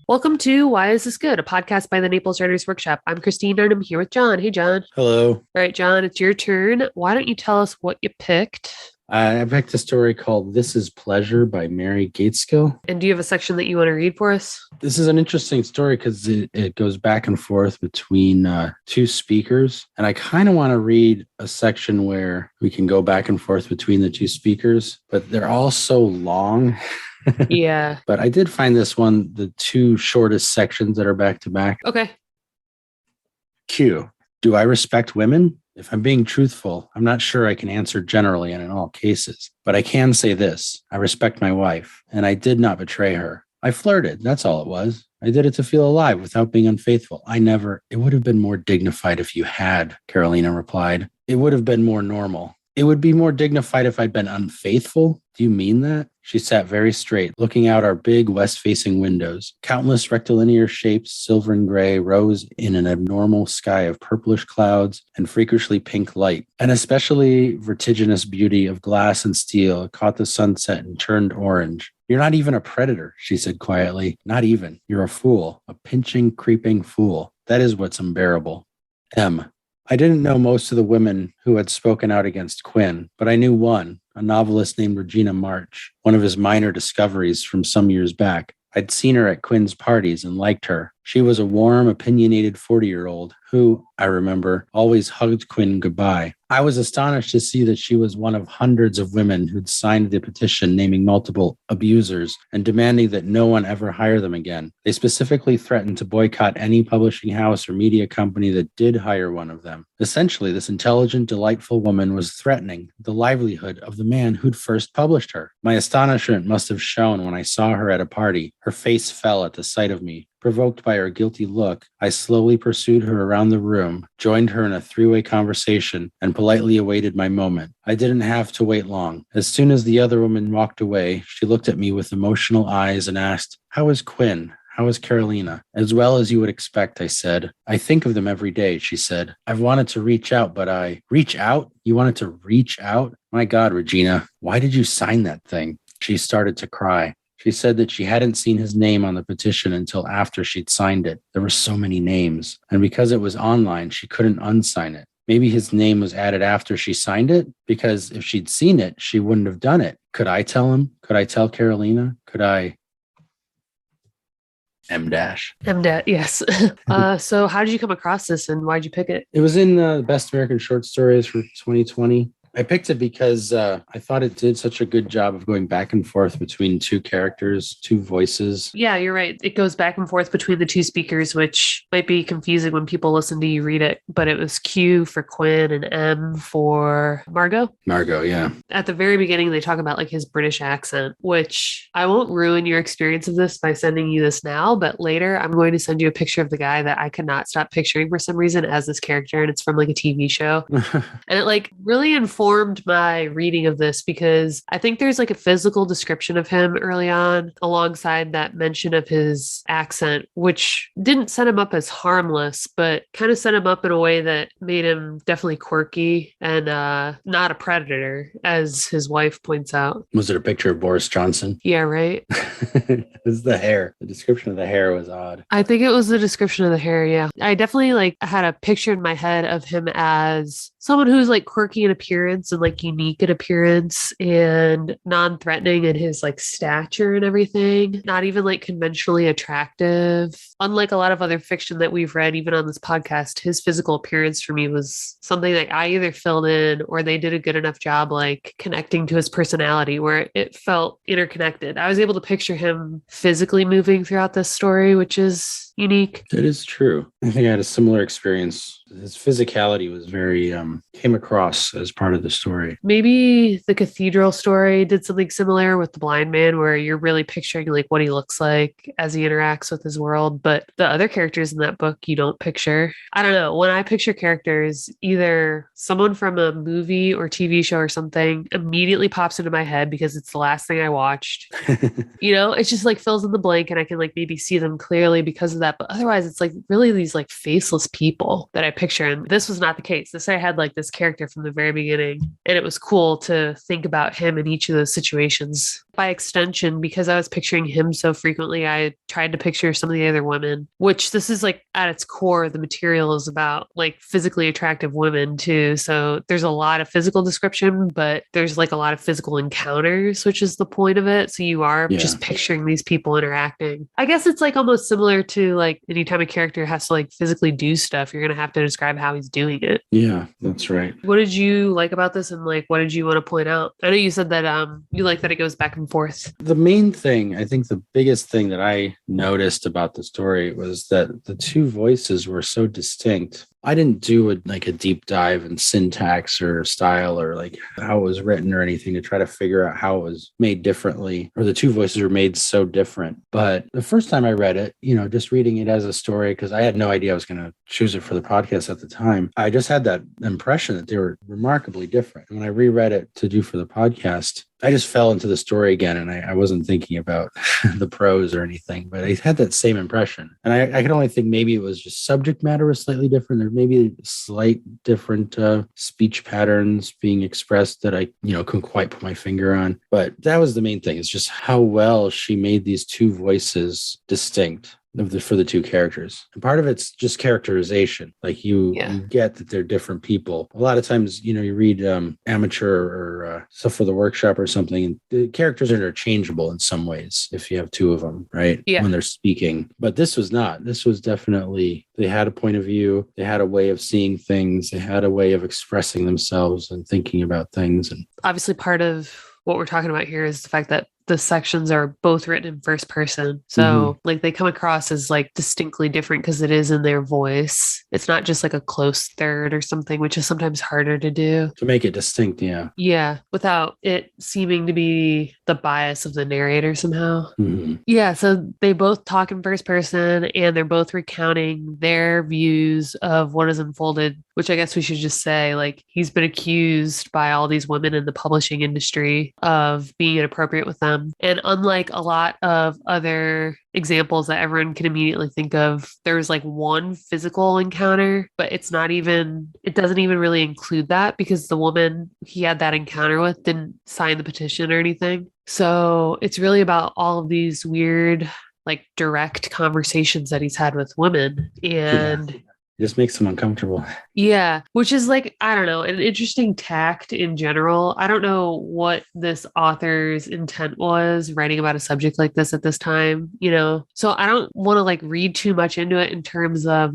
Welcome to Why Is This Good? A podcast by the Naples Writers Workshop. I'm Christine and I'm here with John. Hey, John. Hello. All right, John, it's your turn. Why don't you tell us what you picked? I picked a story called This Is Pleasure by Mary Gaitskill. And do you have a section that you want to read for us? This is an interesting story because it goes back and forth between two speakers. And I kind of want to read a section where we can go back and forth between the two speakers, but they're all so long. Yeah. But I did find this one, the two shortest sections that are back to back. Okay. Q. Do I respect women? If I'm being truthful, I'm not sure I can answer generally and in all cases, but I can say this. I respect my wife, and I did not betray her. I flirted. That's all it was. I did it to feel alive without being unfaithful. It would have been more dignified if you had, Carolina replied. It would have been more normal. It would be more dignified if I'd been unfaithful? Do you mean that? She sat very straight, looking out our big west-facing windows. Countless rectilinear shapes, silver and gray, rose in an abnormal sky of purplish clouds and freakishly pink light. An especially vertiginous beauty of glass and steel caught the sunset and turned orange. You're not even a predator, she said quietly. Not even. You're a fool, a pinching, creeping fool. That is what's unbearable. M. I didn't know most of the women who had spoken out against Quinn, but I knew one, a novelist named Regina March, one of his minor discoveries from some years back. I'd seen her at Quinn's parties and liked her. She was a warm, opinionated 40-year-old who, I remember, always hugged Quinn goodbye. I was astonished to see that she was one of hundreds of women who'd signed the petition naming multiple abusers and demanding that no one ever hire them again. They specifically threatened to boycott any publishing house or media company that did hire one of them. Essentially, this intelligent, delightful woman was threatening the livelihood of the man who'd first published her. My astonishment must have shown when I saw her at a party. Her face fell at the sight of me. Provoked by her guilty look, I slowly pursued her around the room, joined her in a three-way conversation, and politely awaited my moment. I didn't have to wait long. As soon as the other woman walked away, she looked at me with emotional eyes and asked, "How is Quinn? How is Carolina?" "As well as you would expect," I said. "I think of them every day," she said. "I've wanted to reach out, but Reach out? You wanted to reach out? My God, Regina, why did you sign that thing?" She started to cry. She said that she hadn't seen his name on the petition until after she'd signed it. There were so many names, and because it was online, she couldn't unsign it. Maybe his name was added after she signed it, because if she'd seen it, she wouldn't have done it. Could I tell him? Could I tell Carolina? Could I? M dash. Yes. So how did you come across this and why'd you pick it? It was in the Best American Short Stories for 2020. I picked it because I thought it did such a good job of going back and forth between two characters, two voices. Yeah, you're right. It goes back and forth between the two speakers, which might be confusing when people listen to you read it, but it was Q for Quinn and M for Margot. Margot, yeah. At the very beginning, they talk about like his British accent, which I won't ruin your experience of this by sending you this now, but later I'm going to send you a picture of the guy that I could not stop picturing for some reason as this character, and it's from like a TV show. And it like really informed my reading of this because I think there's like a physical description of him early on alongside that mention of his accent, which didn't set him up as harmless, but kind of set him up in a way that made him definitely quirky and not a predator, as his wife points out. Was it a picture of Boris Johnson? Yeah, right. It was the hair. The description of the hair was odd. I think it was the description of the hair, yeah. I definitely like had a picture in my head of him as someone who's like quirky in appearance and like unique in appearance and non-threatening in his like stature and everything. Not even like conventionally attractive. Unlike a lot of other fiction that we've read, even on this podcast, his physical appearance for me was something that I either filled in or they did a good enough job like connecting to his personality where it felt interconnected. I was able to picture him physically moving throughout this story, which is unique. That is true. I think I had a similar experience. His physicality was very, came across as part of the story. Maybe the cathedral story did something similar with the blind man where you're really picturing like what he looks like as he interacts with his world. But the other characters in that book, you don't picture. I don't know. When I picture characters, either someone from a movie or TV show or something immediately pops into my head because it's the last thing I watched. You know, it's just like fills in the blank and I can like maybe see them clearly because of that. But otherwise, it's like really these like faceless people that I picture. And this was not the case. This I had like this character from the very beginning. And it was cool to think about him in each of those situations. by extension, because I was picturing him so frequently, I tried to picture some of the other women, which this is like at its core, the material is about like physically attractive women too. So there's a lot of physical description, but there's like a lot of physical encounters, which is the point of it. So you are just picturing these people interacting. I guess it's like almost similar to like anytime a character has to like physically do stuff, you're going to have to describe how he's doing it. Yeah, that's right. What did you like about this, and like what did you want to point out? I know you said that you like that it goes back and forth. The main thing, I think the biggest thing that I noticed about the story was that the two voices were so distinct. I didn't do a deep dive in syntax or style or like how it was written or anything to try to figure out how it was made differently, or the two voices were made so different. But the first time I read it, just reading it as a story, because I had no idea I was going to choose it for the podcast at the time, I just had that impression that they were remarkably different. When I reread it to do for the podcast, I just fell into the story again, and I wasn't thinking about the prose or anything, but I had that same impression. And I could only think maybe it was just subject matter was slightly different. There may be slight different speech patterns being expressed that I, couldn't quite put my finger on. But that was the main thing. It's just how well she made these two voices distinct for the two characters. And part of it's just characterization. Like you get that they're different people. A lot of times, you read amateur or stuff for the workshop or something, and the characters are interchangeable in some ways if you have two of them, right? Yeah. When they're speaking. But this was not. This was definitely, they had a point of view. They had a way of seeing things. They had a way of expressing themselves and thinking about things. And obviously part of what we're talking about here is the fact that the sections are both written in first person. So like they come across as like distinctly different because it is in their voice. It's not just like a close third or something, which is sometimes harder to do. To make it distinct, yeah. Yeah, without it seeming to be the bias of the narrator somehow. Yeah, so they both talk in first person and they're both recounting their views of what has unfolded, which I guess we should just say, like, he's been accused by all these women in the publishing industry of being inappropriate with them. And unlike a lot of other examples that everyone can immediately think of, there's like one physical encounter, but it doesn't even really include that because the woman he had that encounter with didn't sign the petition or anything. So it's really about all of these weird, like direct conversations that he's had with women. And it just makes them uncomfortable. Yeah, which is like, I don't know, an interesting tact in general. I don't know what this author's intent was writing about a subject like this at this time, So I don't want to like read too much into it in terms of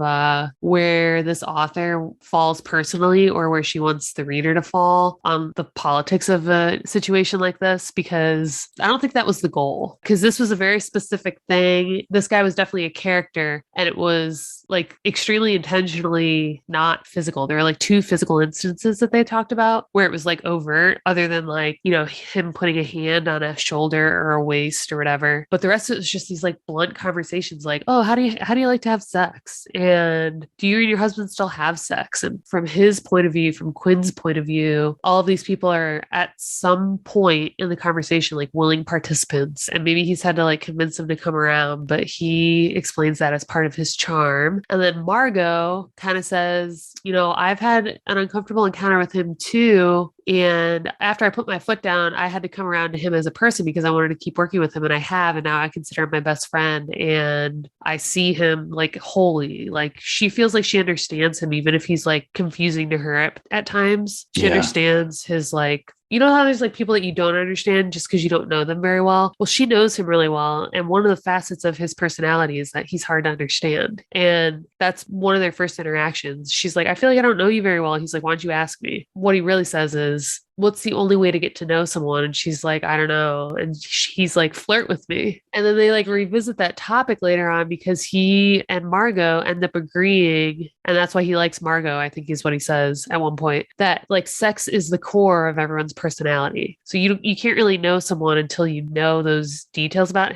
where this author falls personally or where she wants the reader to fall on the politics of a situation like this, because I don't think that was the goal, because this was a very specific thing. This guy was definitely a character, and it was like extremely intentionally not physical. There were like two physical instances that they talked about where it was like overt, other than like, him putting a hand on a shoulder or a waist or whatever. But the rest of it was just these like blunt conversations like, oh, how do you like to have sex? And do you and your husband still have sex? And from his point of view, from Quinn's point of view, all of these people are at some point in the conversation like willing participants. And maybe he's had to like convince them to come around, but he explains that as part of his charm. And then Margot kind of says, I've had an uncomfortable encounter with him too. And after I put my foot down, I had to come around to him as a person because I wanted to keep working with him. And I have. And now I consider him my best friend. And I see him like wholly. Like she feels like she understands him, even if he's like confusing to her at times. She understands his like, you know how there's like people that you don't understand just because you don't know them very well? Well, she knows him really well. And one of the facets of his personality is that he's hard to understand. And that's one of their first interactions. She's like, I feel like I don't know you very well. He's like, why don't you ask me? What he really says is, what's the only way to get to know someone? And she's like, I don't know. And he's like, flirt with me. And then they like revisit that topic later on because he and Margot end up agreeing. And that's why he likes Margot, I think is what he says at one point, that like sex is the core of everyone's personality. So you can't really know someone until you know those details about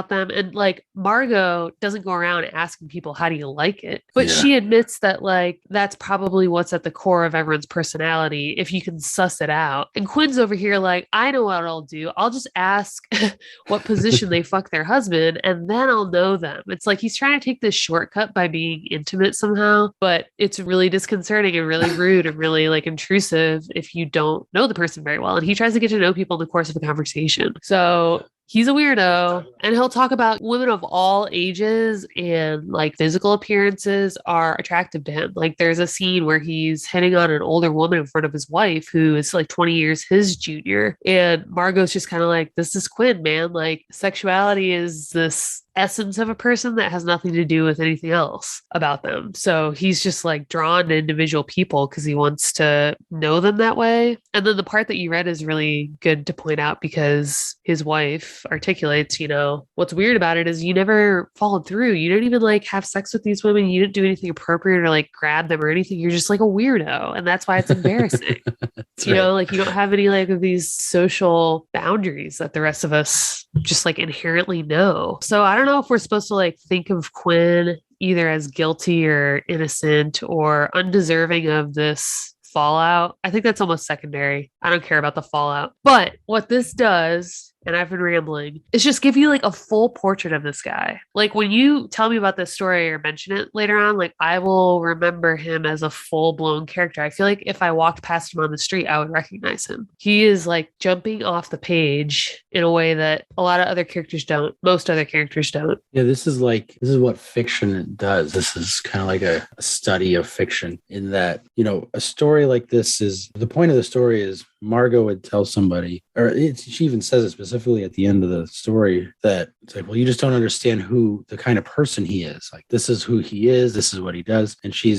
them. And like Margot doesn't go around asking people, how do you like it? But she admits that like, that's probably what's at the core of everyone's personality if you can suss it out. And Quinn's over here like, I know what I'll do. I'll just ask what position they fuck their husband and then I'll know them. It's like he's trying to take this shortcut by being intimate somehow. now, but it's really disconcerting and really rude and really like intrusive if you don't know the person very well. And he tries to get to know people in the course of a conversation. So he's a weirdo, and he'll talk about women of all ages and like physical appearances are attractive to him. Like there's a scene where he's hitting on an older woman in front of his wife who is like 20 years his junior. And Margot's just kind of like, this is Quinn, man. Like sexuality is this essence of a person that has nothing to do with anything else about them. So he's just like drawn to individual people because he wants to know them that way. And then the part that you read is really good to point out because his wife articulates, you know, what's weird about it is you never followed through. You didn't even like have sex with these women. You didn't do anything appropriate or like grab them or anything. You're just like a weirdo. And that's why it's embarrassing. You know, like you don't have any like of these social boundaries that the rest of us just like inherently know. So I don't know if we're supposed to like think of Quinn either as guilty or innocent or undeserving of this fallout. I think that's almost secondary. I don't care about the fallout. But what this does, and I've been rambling, is just give you like a full portrait of this guy. Like when you tell me about this story or mention it later on, like I will remember him as a full-blown character. I feel like if I walked past him on the street, I would recognize him. He is like jumping off the page in a way that a lot of other characters don't. Most other characters don't. Yeah, this is what fiction does. This is kind of like a study of fiction in that, you know, a story like this is, the point of the story is Margot would tell somebody, she even says it specifically at the end of the story, that it's like, well, you just don't understand who the kind of person he is. Like, this is who he is. This is what he does. And she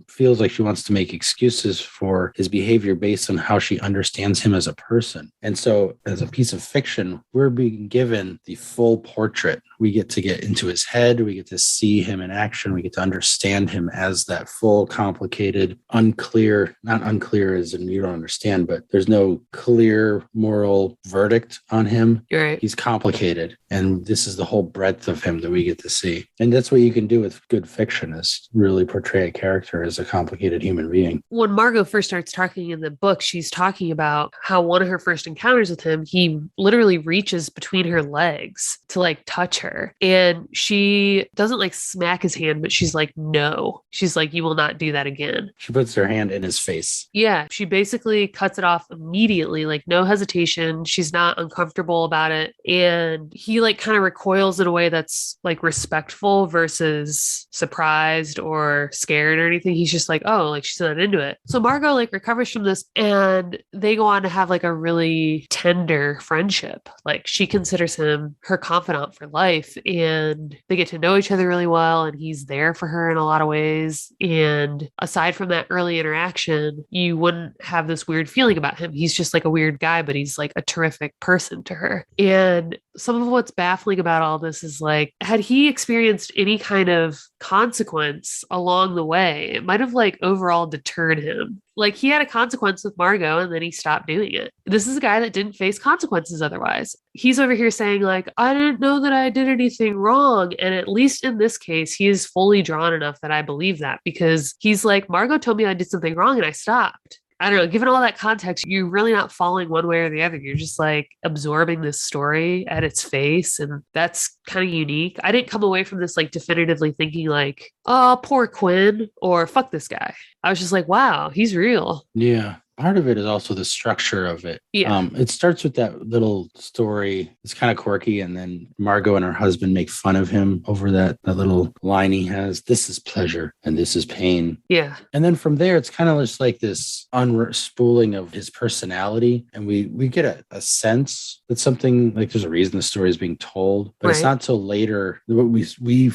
feels like she wants to make excuses for his behavior based on how she understands him as a person. And so as a piece of fiction, we're being given the full portrait. We get into his head. We get to see him in action. We get to understand him as that full, complicated, unclear, not unclear as in you don't understand, but there's no clear moral verdict on him. You're right. He's complicated. And this is the whole breadth of him that we get to see. And that's what you can do with good fiction, is really portray a character as a complicated human being. When Margot first starts talking in the book, she's talking about how one of her first encounters with him, he literally reaches between her legs to like touch her. And she doesn't like smack his hand, but she's like, no. She's like, you will not do that again. She puts her hand in his face. Yeah. She basically cuts it off immediately, like no hesitation. She's not uncomfortable about it. And he like kind of recoils in a way that's like respectful versus surprised or scared or anything. He's just like, oh, like she's not into it. So Margot like recovers from this and they go on to have like a really tender friendship. Like she considers him her confidant for life and they get to know each other really well. And he's there for her in a lot of ways. And aside from that early interaction, you wouldn't have this weird feeling about him. He's just like a weird guy, but he's like a terrific person to her. And some of what's baffling about all this is like, had he experienced any kind of consequence along the way, it might have like overall deterred him. Like he had a consequence with Margot and then he stopped doing it. This is a guy that didn't face consequences otherwise. He's over here saying like, I didn't know that I did anything wrong. And at least in this case, he is fully drawn enough that I believe that, because he's like, Margot told me I did something wrong and I stopped. I don't know, given all that context, you're really not falling one way or the other. You're just like absorbing this story at its face. And that's kind of unique. I didn't come away from this like definitively thinking like, oh, poor Quinn or fuck this guy. I was just like, wow, he's real. Yeah. Part of it is also the structure of it. Yeah. It starts with that little story. It's kind of quirky. And then Margot and her husband make fun of him over that little line he has. This is pleasure and this is pain. Yeah. And then from there, it's kind of just like this unspooling of his personality. And we get a sense that something like there's a reason the story is being told, but It's not till later that we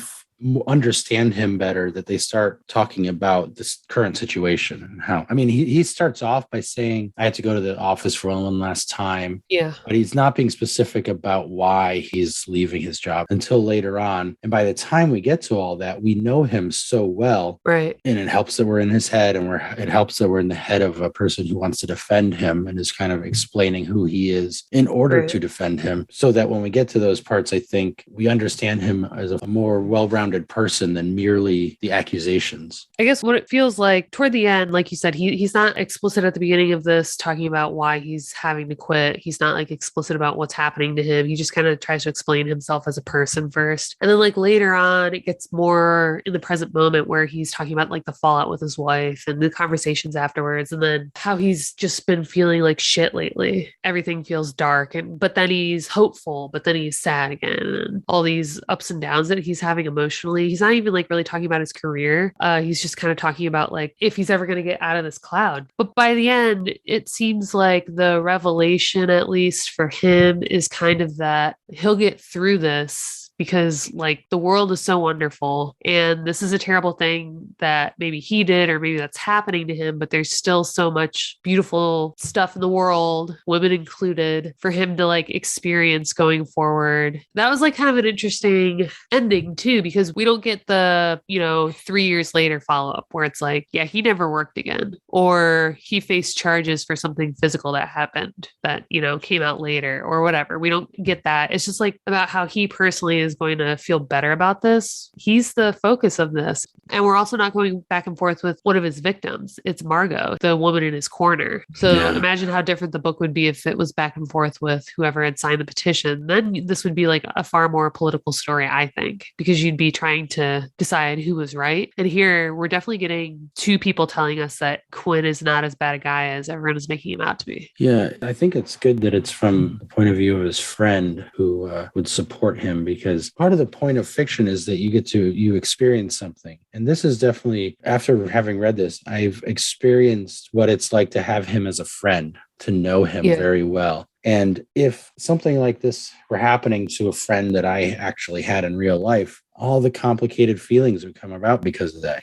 understand him better, that they start talking about this current situation and how, I mean, he starts off by saying, I had to go to the office for one last time. Yeah. But he's not being specific about why he's leaving his job until later on. And by the time we get to all that, we know him so well. Right. And it helps that we're in his head, and it helps that we're in the head of a person who wants to defend him and is kind of explaining who he is in order to defend him, so that when we get to those parts, I think we understand him as a more well-rounded rounded person than merely the accusations. I guess what it feels like toward the end, like you said, he's not explicit at the beginning of this talking about why he's having to quit. He's not like explicit about what's happening to him. He just kind of tries to explain himself as a person first. And then like later on, it gets more in the present moment where he's talking about like the fallout with his wife and the conversations afterwards, and then how he's just been feeling like shit lately. Everything feels dark, but then he's hopeful, but then he's sad again, and all these ups and downs that he's having emotionally. He's not even like really talking about his career. He's just kind of talking about like if he's ever going to get out of this cloud. But by the end, it seems like the revelation, at least for him, is kind of that he'll get through this because like the world is so wonderful and this is a terrible thing that maybe he did or maybe that's happening to him, but there's still so much beautiful stuff in the world, women included, for him to like experience going forward. That was like kind of an interesting ending too, because we don't get the, 3 years later follow-up where it's like, yeah, he never worked again, or he faced charges for something physical that happened that, came out later or whatever. We don't get that. It's just like about how he personally is going to feel better about this. He's the focus of this. And we're also not going back and forth with one of his victims. It's Margot, the woman in his corner. So imagine how different the book would be if it was back and forth with whoever had signed the petition. Then this would be like a far more political story, I think, because you'd be trying to decide who was right. And here we're definitely getting two people telling us that Quinn is not as bad a guy as everyone is making him out to be. Yeah, I think it's good that it's from the point of view of his friend who would support him, because part of the point of fiction is that you experience something. And this is definitely, after having read this, I've experienced what it's like to have him as a friend, to know him very well. And if something like this were happening to a friend that I actually had in real life, all the complicated feelings would come about because of that.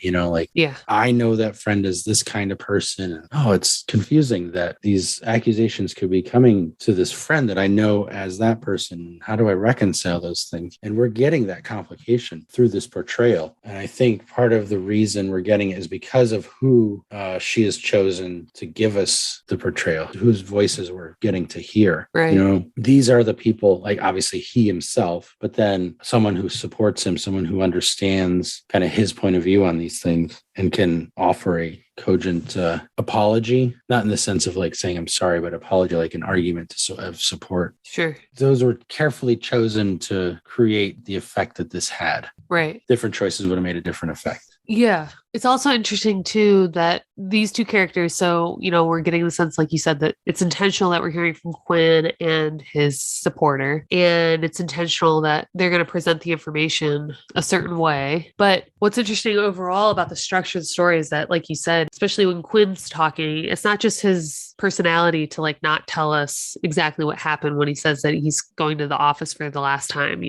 I know that friend is this kind of person. Oh, it's confusing that these accusations could be coming to this friend that I know as that person. How do I reconcile those things? And we're getting that complication through this portrayal. And I think part of the reason we're getting it is because of who she has chosen to give us the portrayal, whose voices we're getting to hear. Right. These are the people, like obviously he himself, but then someone who supports him, someone who understands kind of his point of view on these things and can offer a cogent apology, not in the sense of like saying I'm sorry, but apology, like an argument of support. Sure. Those were carefully chosen to create the effect that this had. Right. Different choices would have made a different effect. Yeah. It's also interesting too that these two characters, so, we're getting the sense, like you said, that it's intentional that we're hearing from Quinn and his supporter, and it's intentional that they're going to present the information a certain way. But what's interesting overall about the structure of the story is that, like you said, especially when Quinn's talking, it's not just his personality to like not tell us exactly what happened when he says that he's going to the office for the last time.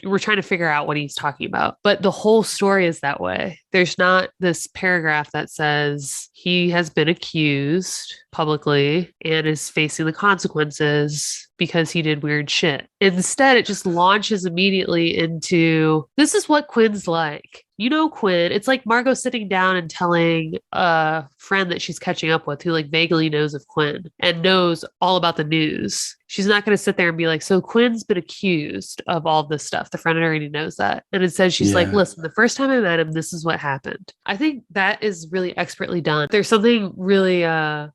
We're trying to figure out what he's talking about, but the whole story is that way. There's not this paragraph that says he has been accused publicly and is facing the consequences because he did weird shit. Instead, it just launches immediately into, this is what Quinn's like. Quinn, it's like Margot sitting down and telling a friend that she's catching up with who like vaguely knows of Quinn and knows all about the news. She's not going to sit there and be like, so Quinn's been accused of all this stuff. The friend already knows that. And instead she's like, listen, the first time I met him, this is what happened. I think that is really expertly done. There's something really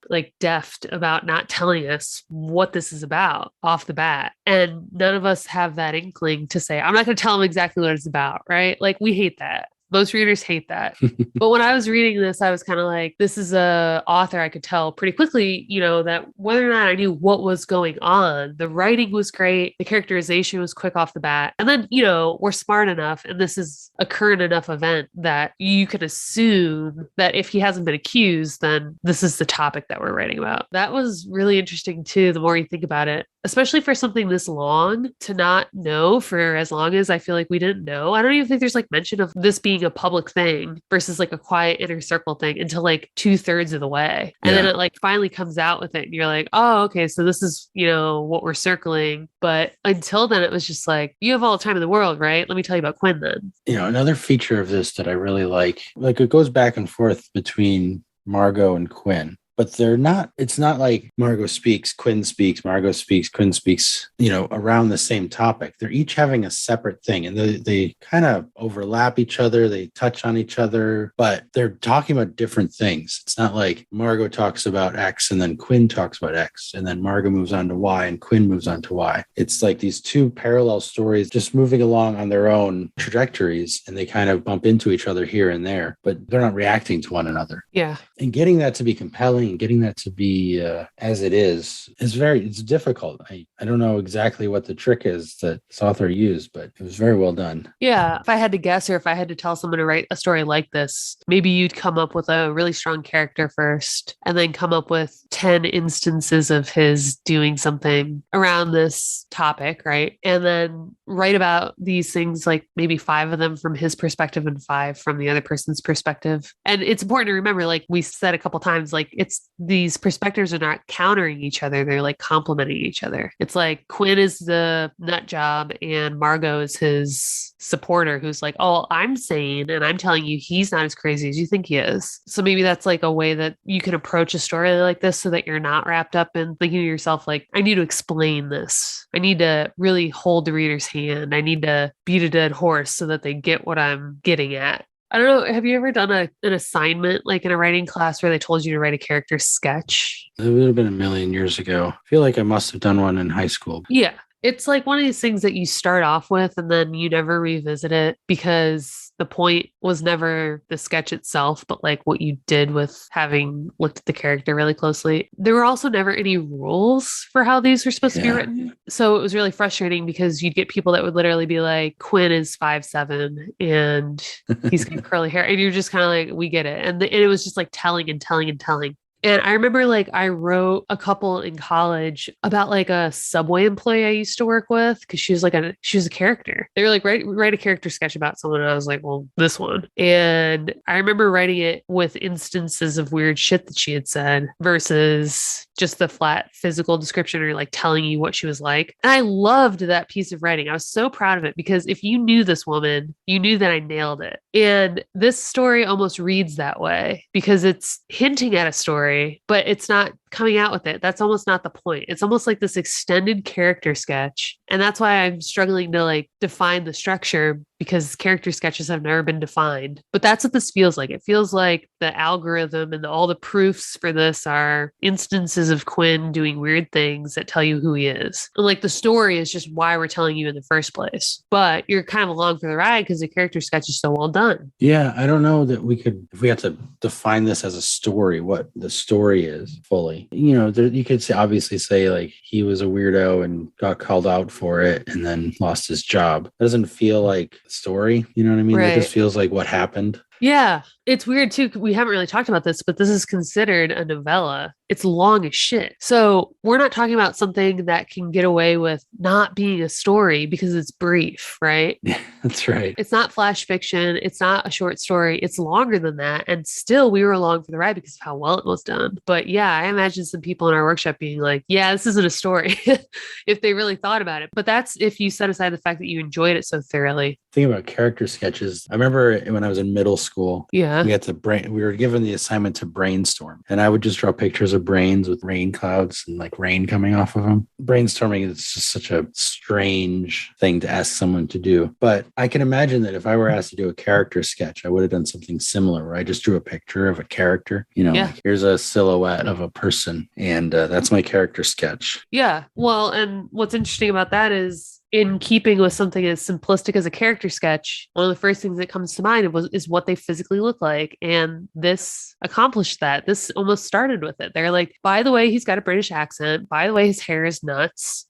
like deft about not telling us what this is about off the bat. And none of us have that inkling to say, I'm not going to tell him exactly what it's about, right? Like we hate that. Most readers hate that. But when I was reading this, I was kind of like, this is a author I could tell pretty quickly, that whether or not I knew what was going on, the writing was great. The characterization was quick off the bat. And then, we're smart enough, and this is a current enough event that you can assume that if he hasn't been accused, then this is the topic that we're writing about. That was really interesting too, the more you think about it, especially for something this long, to not know for as long as I feel like we didn't know. I don't even think there's like mention of this being a public thing versus like a quiet inner circle thing until like 2/3 of the way. And then it like finally comes out with it and you're like, oh, okay, so this is, what we're circling. But until then, it was just like, you have all the time in the world, right? Let me tell you about Quinn then. Another feature of this that I really like it goes back and forth between Margot and Quinn. but it's not like Margot speaks, Quinn speaks, Margot speaks, Quinn speaks, around the same topic. They're each having a separate thing, and they kind of overlap each other. They touch on each other, but they're talking about different things. It's not like Margot talks about X and then Quinn talks about X, and then Margot moves on to Y and Quinn moves on to Y. It's like these two parallel stories just moving along on their own trajectories, and they kind of bump into each other here and there, but they're not reacting to one another. Yeah. And getting that to be compelling and getting that to be as it is it's difficult. I don't know exactly what the trick is that this author used, but it was very well done. Yeah. If I had to guess, or if I had to tell someone to write a story like this, maybe you'd come up with a really strong character first, and then come up with 10 instances of his doing something around this topic, right? And then write about these things, like maybe 5 of them from his perspective and 5 from the other person's perspective. And it's important to remember, like we said a couple times, like these perspectives are not countering each other. They're like complementing each other. It's like Quinn is the nut job and Margot is his supporter who's like, oh, I'm sane and I'm telling you he's not as crazy as you think he is. So maybe that's like a way that you can approach a story like this so that you're not wrapped up in thinking to yourself, like, I need to explain this. I need to really hold the reader's hand. I need to beat a dead horse so that they get what I'm getting at. I don't know. Have you ever done an assignment like in a writing class where they told you to write a character sketch? It would have been a million years ago. I feel like I must have done one in high school. Yeah. It's like one of these things that you start off with and then you never revisit it because the point was never the sketch itself, but like what you did with having looked at the character really closely. There were also never any rules for how these were supposed to be written. So it was really frustrating because you'd get people that would literally be like, Quinn is 5'7" and he's got curly hair. And you're just kind of like, we get it. And it was just like telling and telling and telling. And I remember like I wrote a couple in college about like a Subway employee I used to work with because she was a character. They were like, write a character sketch about someone. And I was like, well, this one. And I remember writing it with instances of weird shit that she had said versus just the flat physical description or like telling you what she was like. And I loved that piece of writing. I was so proud of it because if you knew this woman, you knew that I nailed it. And this story almost reads that way because it's hinting at a story, but it's not coming out with it. That's almost not the point. It's almost like this extended character sketch. And that's why I'm struggling to like define the structure because character sketches have never been defined. But that's what this feels like. It feels like the algorithm and all the proofs for this are instances of Quinn doing weird things that tell you who he is. And like the story is just why we're telling you in the first place. But you're kind of along for the ride because the character sketch is so well done. Yeah, I don't know that we could, if we had to define this as a story, what the story is fully. You could obviously say like he was a weirdo and got called out for it and then lost his job. It doesn't feel like a story. You know what I mean? Right. It just feels like what happened. Yeah, it's weird too. We haven't really talked about this, but this is considered a novella. It's long as shit. So we're not talking about something that can get away with not being a story because it's brief, right? Yeah, that's right. It's not flash fiction. It's not a short story. It's longer than that. And still we were along for the ride because of how well it was done. But yeah, I imagine some people in our workshop being like, yeah, this isn't a story if they really thought about it. But that's if you set aside the fact that you enjoyed it so thoroughly. Thinking about character sketches, I remember when I was in middle school, we were given the assignment to brainstorm, and I would just draw pictures of brains with rain clouds and like rain coming off of them. Brainstorming is just such a strange thing to ask someone to do. But I can imagine that if I were asked to do a character sketch, I would have done something similar where I just drew a picture of a character, like here's a silhouette of a person and that's my character sketch. Yeah. Well, and what's interesting about that is in keeping with something as simplistic as a character sketch, one of the first things that comes to mind is what they physically look like. And this accomplished that. This almost started with it. They're like, by the way, he's got a British accent. By the way, his hair is nuts.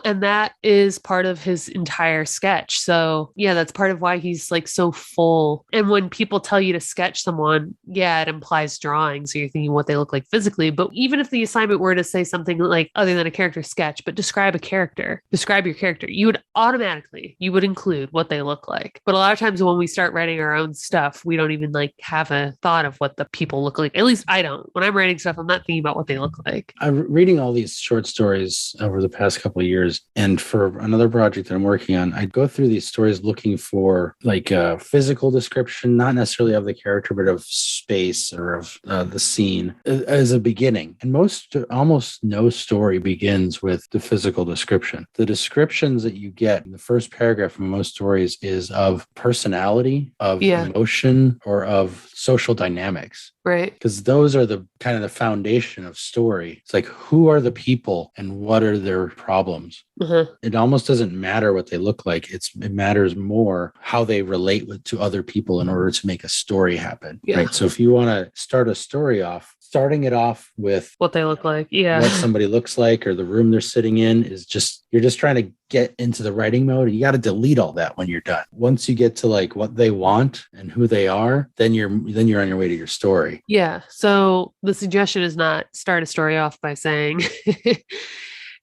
And that is part of his entire sketch. So yeah, that's part of why he's like so full. And when people tell you to sketch someone, yeah, it implies drawing. So you're thinking what they look like physically. But even if the assignment were to say something like other than a character sketch, but describe a character, describe describe your character, you would include what they look like. But a lot of times when we start writing our own stuff, we don't even like have a thought of what the people look like. At least I don't. When I'm writing stuff, I'm not thinking about what they look like. I'm reading all these short stories over the past couple of years. And for another project that I'm working on, I go through these stories looking for like a physical description, not necessarily of the character, but of space or of the scene as a beginning. And almost no story begins with the physical description. The descriptions that you get in the first paragraph of most stories is of personality, of emotion, or of social dynamics. Right. Because those are the kind of the foundation of story. It's like, who are the people and what are their problems? It almost doesn't matter what they look like. It matters more how they relate to other people in order to make a story happen. Right. So if you want to start a story off, starting it off with what they look like, what somebody looks like, or the room they're sitting in, is just, you're just trying to get into the writing mode, and you got to delete all that when you're done. Once you get to like what they want and who they are, then you're on your way to your story. Yeah. So the suggestion is not start a story off by saying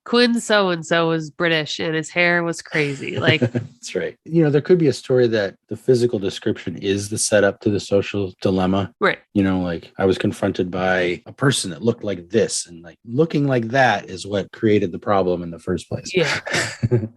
Quinn so-and-so was British and his hair was crazy. Like, that's right. There could be a story that the physical description is the setup to the social dilemma. Right. Like I was confronted by a person that looked like this, and like looking like that is what created the problem in the first place. Yeah,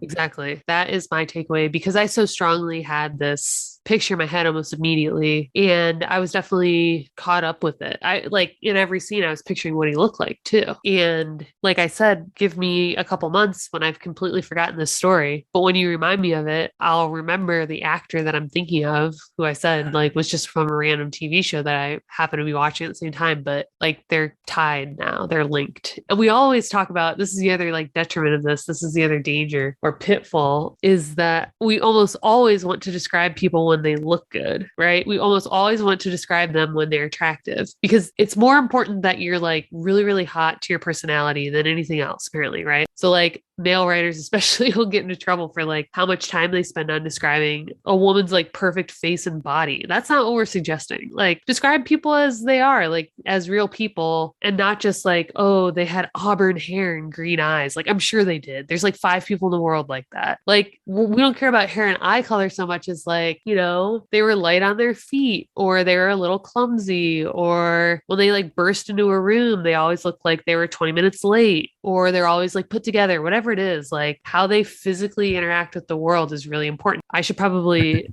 exactly. That is my takeaway, because I so strongly had this picture in my head almost immediately, and I was definitely caught up with it. I like in every scene I was picturing what he looked like too. And like I said, give me a couple months when I've completely forgotten this story, but when you remind me of it, I'll remember the actor that I'm thinking of, who I said like was just from a random TV show that I happen to be watching at the same time, but like they're tied now, they're linked. And we always talk about, this is the other like detriment of this is the other danger or pitfall, is that we almost always want to describe people when they look good, right? We almost always want to describe them when they're attractive, because it's more important that you're like really, really hot to your personality than anything else, apparently, right? So like male writers especially will get into trouble for like how much time they spend on describing a woman's like perfect face and body. That's not what we're suggesting. Like, describe people as they are, like as real people, and not just like, oh, they had auburn hair and green eyes. Like, I'm sure they did. There's like 5 people in the world like that. Like, we don't care about hair and eye color so much as like, they were light on their feet, or they were a little clumsy, or when they like burst into a room, they always look like they were 20 minutes late, or they're always like put together, whatever it is. Like, how they physically interact with the world is really important. I should probably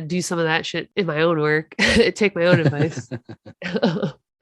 do some of that shit in my own work, take my own advice.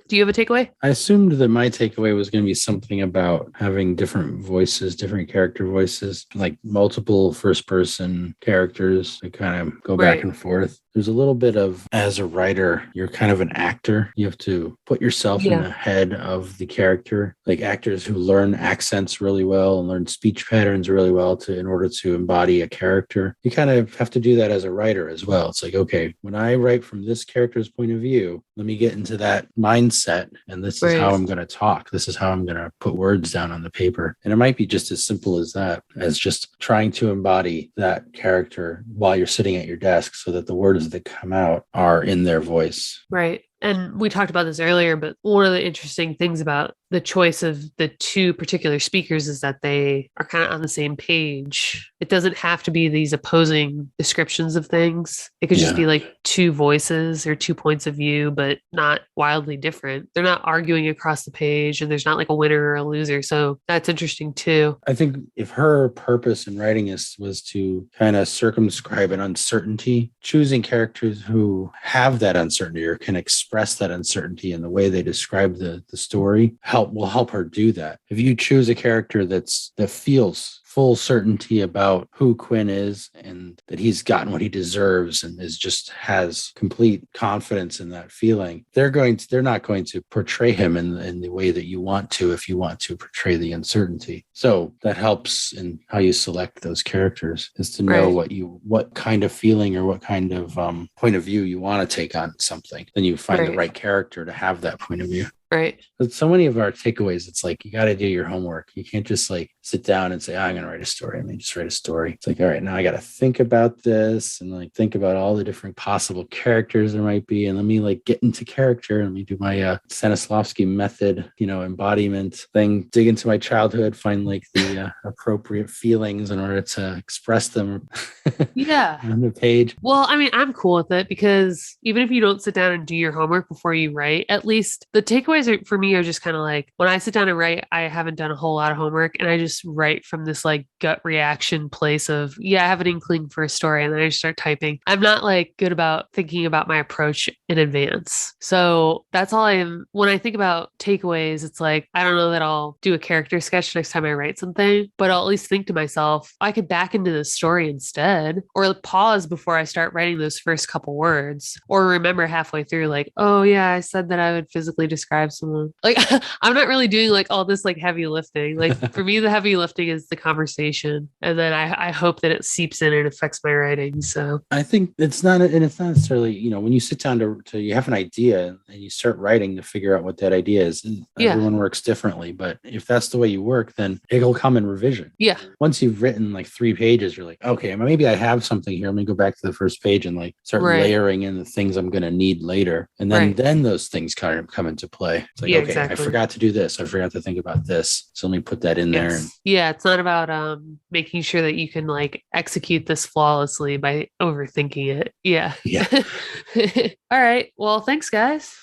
Do you have a takeaway? I assumed that my takeaway was going to be something about having different voices, different character voices, like multiple first person characters that kind of go back and forth. There's a little bit of, as a writer, you're kind of an actor. You have to put yourself in the head of the character, like actors who learn accents really well and learn speech patterns really well in order to embody a character. You kind of have to do that as a writer as well. It's like, okay, when I write from this character's point of view, let me get into that mindset, and this is how I'm going to talk. This is how I'm going to put words down on the paper. And it might be just as simple as that, as just trying to embody that character while you're sitting at your desk so that the words that come out are in their voice. Right. And we talked about this earlier, but one of the interesting things about the choice of the 2 particular speakers is that they are kind of on the same page. It doesn't have to be these opposing descriptions of things. It could just be like 2 voices or 2 points of view, but not wildly different. They're not arguing across the page, and there's not like a winner or a loser. So that's interesting too. I think if her purpose in writing was to kind of circumscribe an uncertainty, choosing characters who have that uncertainty or can express that uncertainty in the way they describe the story will help her do that. If you choose a character that feels full certainty about who Quinn is and that he's gotten what he deserves and has complete confidence in that feeling, they're not going to portray him in the way that you want to, if you want to portray the uncertainty. So that helps in how you select those characters, is to know what kind of feeling or what kind of point of view you want to take on something. Then you find the right character to have that point of view. Right. But so many of our takeaways, it's like, you got to do your homework. You can't just like sit down and say, I'm going to write a story. I mean, just write a story. It's like, all right, now I got to think about this and like think about all the different possible characters there might be. And let me like get into character and let me do my Stanislavski method, embodiment thing, dig into my childhood, find like the appropriate feelings in order to express them Yeah. on the page. Well, I mean, I'm cool with it because even if you don't sit down and do your homework before you write, at least the takeaways for me are just kind of like when I sit down and write, I haven't done a whole lot of homework and I just write from this like gut reaction place of, yeah, I have an inkling for a story. And then I just start typing. I'm not like good about thinking about my approach in advance. So that's all I am. When I think about takeaways, it's like, I don't know that I'll do a character sketch next time I write something, but I'll at least think to myself, I could back into the story instead, or pause before I start writing those first couple words, or remember halfway through, like, oh yeah, I said that I would physically describe someone. Like, I'm not really doing like all this like heavy lifting. Like for me, the heavy lifting is the conversation. And then I hope that it seeps in and affects my writing. So I think it's not necessarily, when you sit down to you have an idea and you start writing to figure out what that idea is. Everyone works differently, but if that's the way you work, then it'll come in revision. Yeah. Once you've written like 3 pages, you're like, okay, maybe I have something here. Let me go back to the first page and like start layering in the things I'm going to need later. And then those things kind of come into play. It's like, okay, exactly. I forgot to do this. I forgot to think about this. So let me put that in there. Yeah. It's not about making sure that you can like execute this flawlessly by overthinking it. Yeah. Yeah. All right. Well, thanks, guys.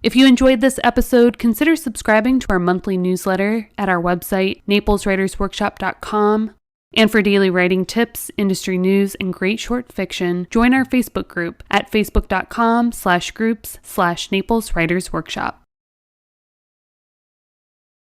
If you enjoyed this episode, consider subscribing to our monthly newsletter at our website, napleswritersworkshop.com. And for daily writing tips, industry news, and great short fiction, join our Facebook group at facebook.com/groups/Naples Writers Workshop.